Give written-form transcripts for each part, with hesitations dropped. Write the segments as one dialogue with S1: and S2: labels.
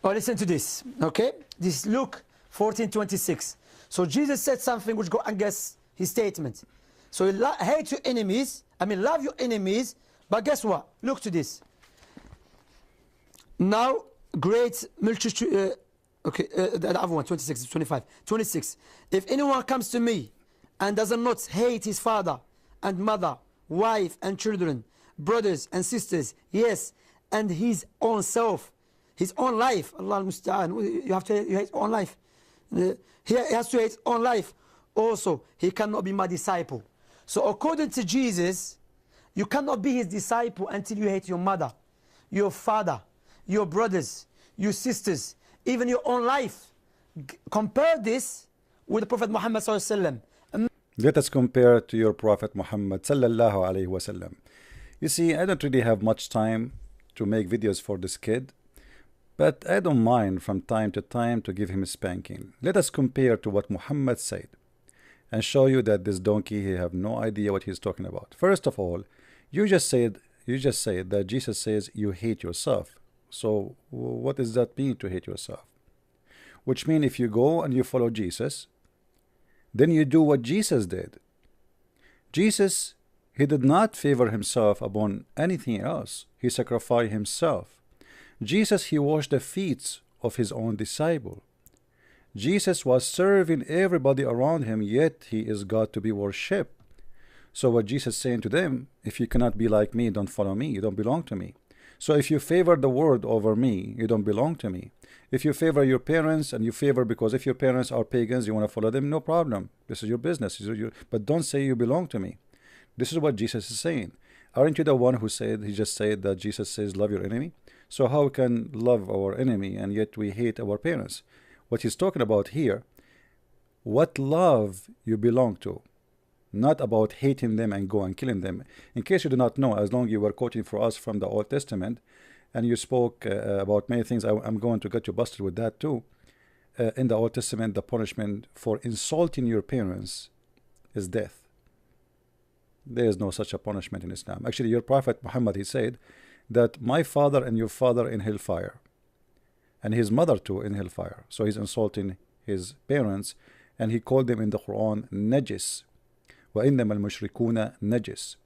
S1: Oh, listen to this, okay? This is Luke 14:26. So Jesus said something which go against his statement. So hate your enemies, love your enemies, but guess what? Look to this. Now, great multitude, the other one, 26, 25, 26. If anyone comes to me and does not hate his father and mother, wife and children, brothers and sisters, yes, and his own self, his own life, Allah al-Musta'an, you have to hate your own life. He has to hate his own life. Also, he cannot be my disciple. So according to Jesus, you cannot be his disciple until you hate your mother, your father, your brothers, your sisters, even your own life. Compare this with the Prophet Muhammad sallallahu alaihi wasallam.
S2: Let us compare to your Prophet Muhammad sallallahu alaihi wasallam. You see, I don't really have much time to make videos for this kid, but I don't mind from time to time to give him a spanking. Let us compare to what Muhammad said and show you that this donkey, he have no idea what he's talking about. First of all, you just said that Jesus says you hate yourself. So what does that mean, to hate yourself? Which means if you go and you follow Jesus, then you do what Jesus did. Jesus, he did not favor himself upon anything else. He sacrificed himself. Jesus, he washed the feet of his own disciple. Jesus was serving everybody around him, yet he is God to be worshipped. So what Jesus is saying to them, if you cannot be like me, don't follow me, you don't belong to me. So if you favor the world over me, you don't belong to me. If you favor your parents, and you favor, because if your parents are pagans, you want to follow them, no problem. This is your business. But don't say you belong to me. This is what Jesus is saying. Aren't you the one who said, he just said that Jesus says love your enemy? So how can love our enemy and yet we hate our parents? What he's talking about here, what love you belong to, not about hating them and go and killing them. In case you do not know, as long as you were quoting for us from the Old Testament, and you spoke about many things, I'm going to get you busted with that too. In the Old Testament, the punishment for insulting your parents is death. There is no such a punishment in Islam. Actually, your Prophet Muhammad, he said that my father and your father in hellfire, and his mother too in hellfire. So he's insulting his parents, and he called them in the Quran najis. وَإِنَّمَا الْمُشْرِكُونَ najis.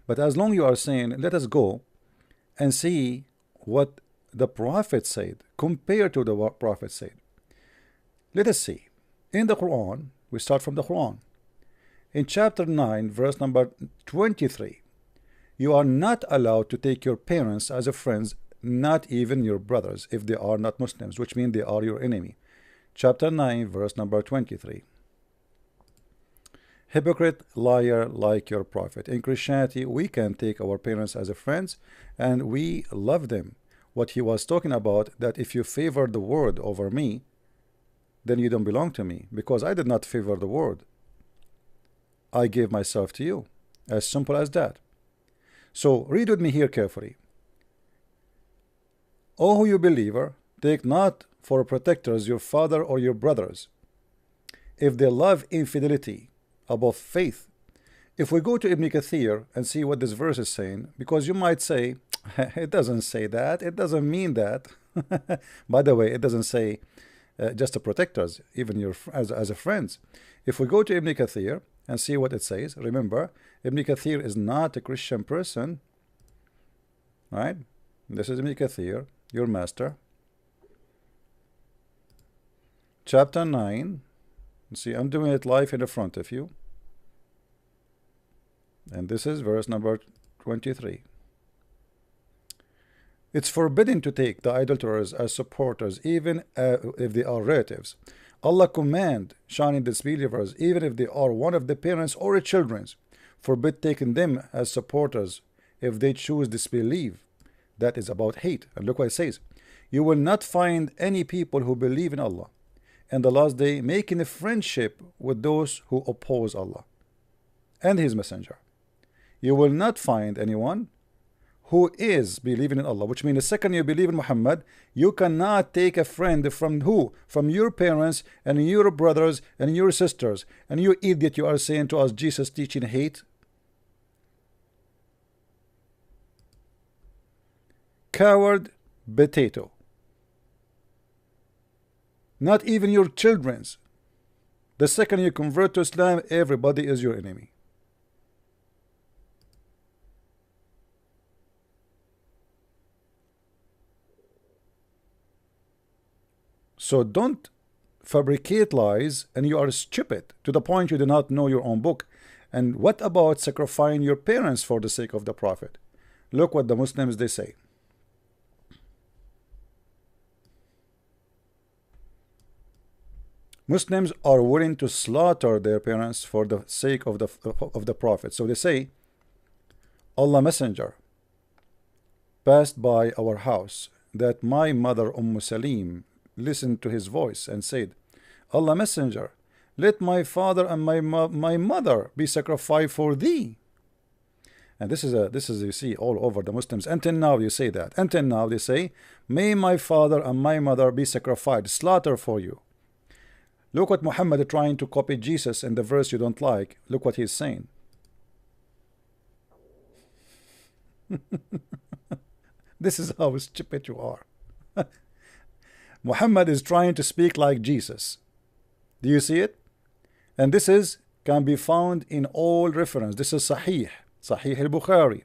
S2: But as long you are saying, let us go and see what the Prophet said, compared to the what Prophet said. Let us see. In the Quran, we start from the Quran. In chapter 9, verse number 23, you are not allowed to take your parents as a friends, not even your brothers, if they are not Muslims, which means they are your enemy. Chapter 9, verse number 23. Hypocrite, liar, like your prophet. In Christianity, we can take our parents as a friends, and we love them. What he was talking about, that if you favor the word over me, then you don't belong to me, because I did not favor the word. I gave myself to you. As simple as that. So read with me here carefully. O you believer, take not for protectors your father or your brothers, if they love infidelity above faith. If we go to Ibn Kathir and see what this verse is saying, because you might say, it doesn't say that, it doesn't mean that. By the way, it doesn't say just the protectors, even your as a friends. If we go to Ibn Kathir and see what it says, remember, Ibn Kathir is not a Christian person, right? This is Ibn Kathir, your master. Chapter 9. See, I'm doing it live in the front of you. And this is verse number 23. It's forbidden to take the idolaters as supporters, even if they are relatives. Allah command shining disbelievers, even if they are one of the parents or children's, forbid taking them as supporters if they choose disbelief. That is about hate. And look what it says. You will not find any people who believe in Allah and the last day making a friendship with those who oppose Allah and his messenger. You will not find anyone who is believing in Allah, which means the second you believe in Muhammad, you cannot take a friend from who? From your parents and your brothers and your sisters. And you idiot, you are saying to us Jesus teaching hate. Coward potato. Not even your children's. The second you convert to Islam, everybody is your enemy. So don't fabricate lies, and you are stupid to the point you do not know your own book. And what about sacrificing your parents for the sake of the Prophet? Look what the Muslims they say. Muslims are willing to slaughter their parents for the sake of the Prophet. So they say, Allah Messenger passed by our house, that my mother Salim listened to his voice and said, Allah Messenger, let my father and my mother be sacrificed for thee. And this is you see all over the Muslims. Until now you say that. Until now they say, may my father and my mother be sacrificed, slaughter for you. Look what Muhammad is trying to copy Jesus in the verse you don't like. Look what he's saying. This is how stupid you are. Muhammad is trying to speak like Jesus. Do you see it? And this can be found in all reference. This is Sahih al-Bukhari.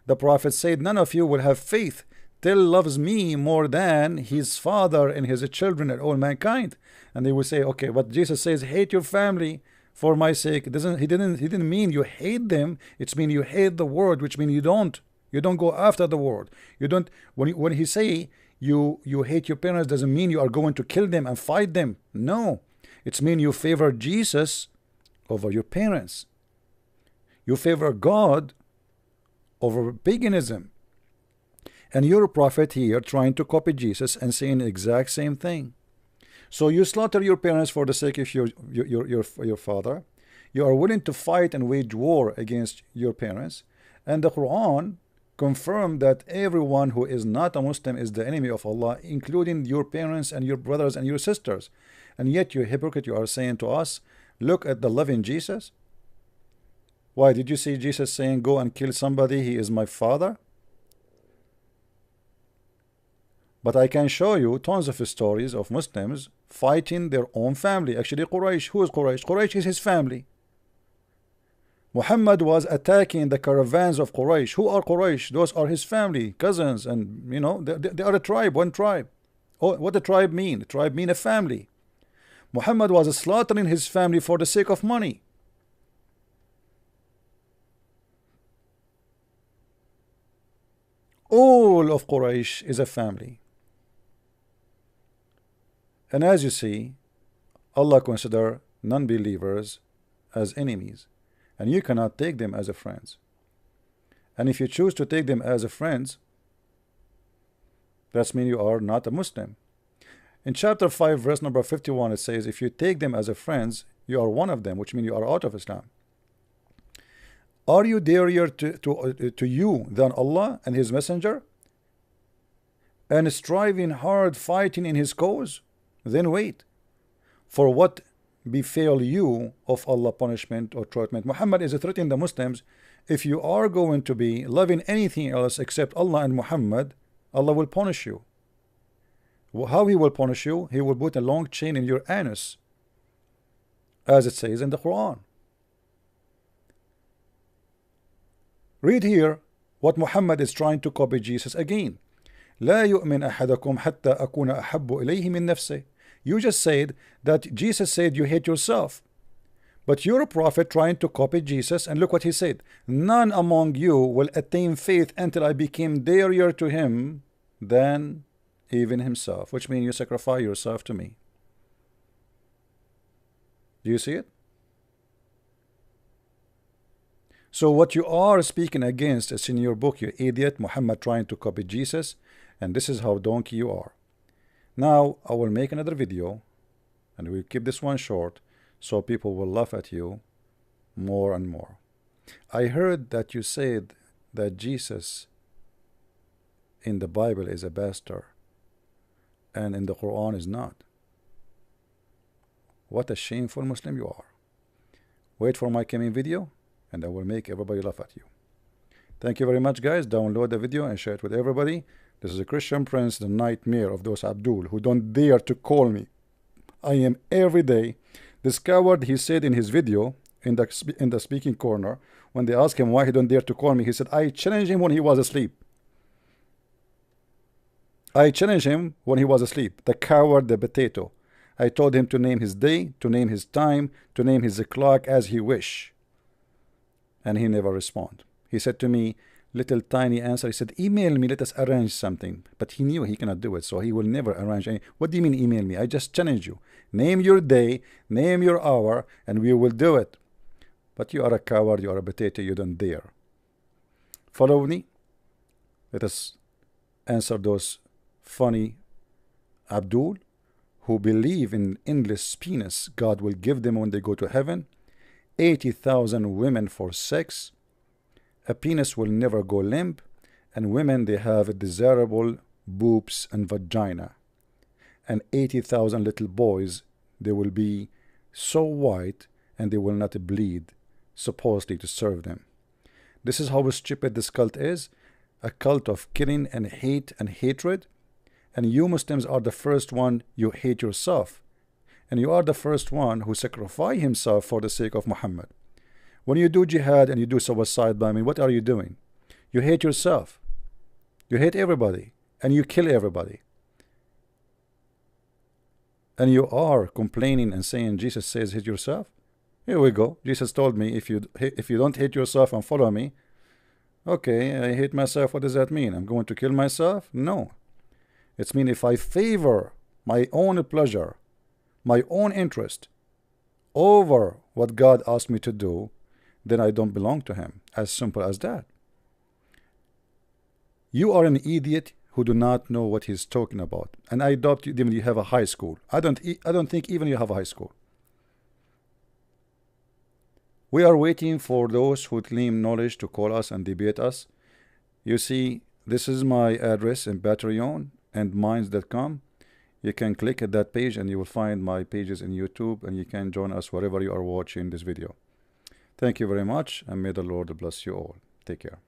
S2: The Prophet said, none of you will have faith till loves me more than his father and his children and all mankind. And they will say, okay, what Jesus says, hate your family for my sake. He didn't mean you hate them. It's mean you hate the world, which means you don't go after the world. You don't, when he say you hate your parents, doesn't mean you are going to kill them and fight them. No, it's mean you favor Jesus over your parents. You favor God over paganism. And you're a prophet here trying to copy Jesus and saying the exact same thing. So you slaughter your parents for the sake of your father. You are willing to fight and wage war against your parents. And the Quran confirmed that everyone who is not a Muslim is the enemy of Allah, including your parents and your brothers and your sisters. And yet you hypocrite, you are saying to us, look at the loving Jesus. Why did you see Jesus saying, go and kill somebody, he is my father? But I can show you tons of stories of Muslims fighting their own family. Actually, Quraysh. Who is Quraysh? Quraysh is his family. Muhammad was attacking the caravans of Quraysh. Who are Quraysh? Those are his family, cousins, and they are a tribe, one tribe. Oh, what the tribe mean? The tribe mean a family. Muhammad was slaughtering his family for the sake of money. All of Quraysh is a family. And as you see, Allah consider non-believers as enemies, and you cannot take them as a friends. And if you choose to take them as a friends, that means you are not a Muslim. In chapter 5 verse number 51 it says, if you take them as a friends, you are one of them, which means you are out of Islam. Are you dearer to you than Allah and his messenger, and striving hard fighting in his cause? Then wait for what befell you of Allah punishment or treatment. Muhammad is threatening the Muslims, if you are going to be loving anything else except Allah and Muhammad, Allah will punish you. How he will punish you? He will put a long chain in your anus, as it says in the Quran. Read here what Muhammad is trying to copy Jesus again. لا يؤمن أحدكم حتى أكون أحب إليه من نفسه. You just said that Jesus said you hate yourself. But you're a prophet trying to copy Jesus, and look what he said. None among you will attain faith until I became dearer to him than even himself. Which means you sacrifice yourself to me. Do you see it? So what you are speaking against is in your book, you idiot. Muhammad trying to copy Jesus, and this is how donkey you are. Now I will make another video, and we'll keep this one short so people will laugh at you more and more. I heard that you said that Jesus in the Bible is a bastard and in the Quran is not. What a shameful Muslim you are. Wait for my coming video, and I will make everybody laugh at you. Thank you very much, guys. Download the video and share it with everybody. This is a Christian Prince, the nightmare of those Abdul who don't dare to call me. I am every day. This coward, he said in his video, in the speaking corner, when they asked him why he don't dare to call me, he said, I challenged him when he was asleep. I challenged him when he was asleep. The coward, the potato. I told him to name his day, to name his time, to name his clock as he wish. And he never responded. He said to me, little tiny answer. He said, email me, let us arrange something. But he knew he cannot do it, so he will never arrange any. What do you mean email me? I just challenge you. Name your day, name your hour, and we will do it. But you are a coward, you are a potato, you don't dare. Follow me. Let us answer those funny Abdul who believe in endless penis God will give them when they go to heaven. 80,000 women for sex. A penis will never go limp, and women, they have desirable boobs and vagina. And 80,000 little boys, they will be so white and they will not bleed, supposedly to serve them. This is how stupid this cult is, a cult of killing and hate and hatred. And you Muslims are the first one you hate yourself, and you are the first one who sacrifice himself for the sake of Muhammad. When you do jihad and you do suicide bombing, what are you doing? You hate yourself. You hate everybody. And you kill everybody. And you are complaining and saying Jesus says hate yourself? Here we go. Jesus told me if you don't hate yourself and follow me, okay, I hate myself. What does that mean? I'm going to kill myself? No. It means if I favor my own pleasure, my own interest over what God asked me to do, then I don't belong to him. As simple as that. You are an idiot who do not know what he's talking about. And I doubt you even you have a high school. I don't think even you have a high school. We are waiting for those who claim knowledge to call us and debate us. You see, this is my address in Patreon and minds.com. You can click at that page and you will find my pages in YouTube, and you can join us wherever you are watching this video. Thank you very much, and may the Lord bless you all. Take care.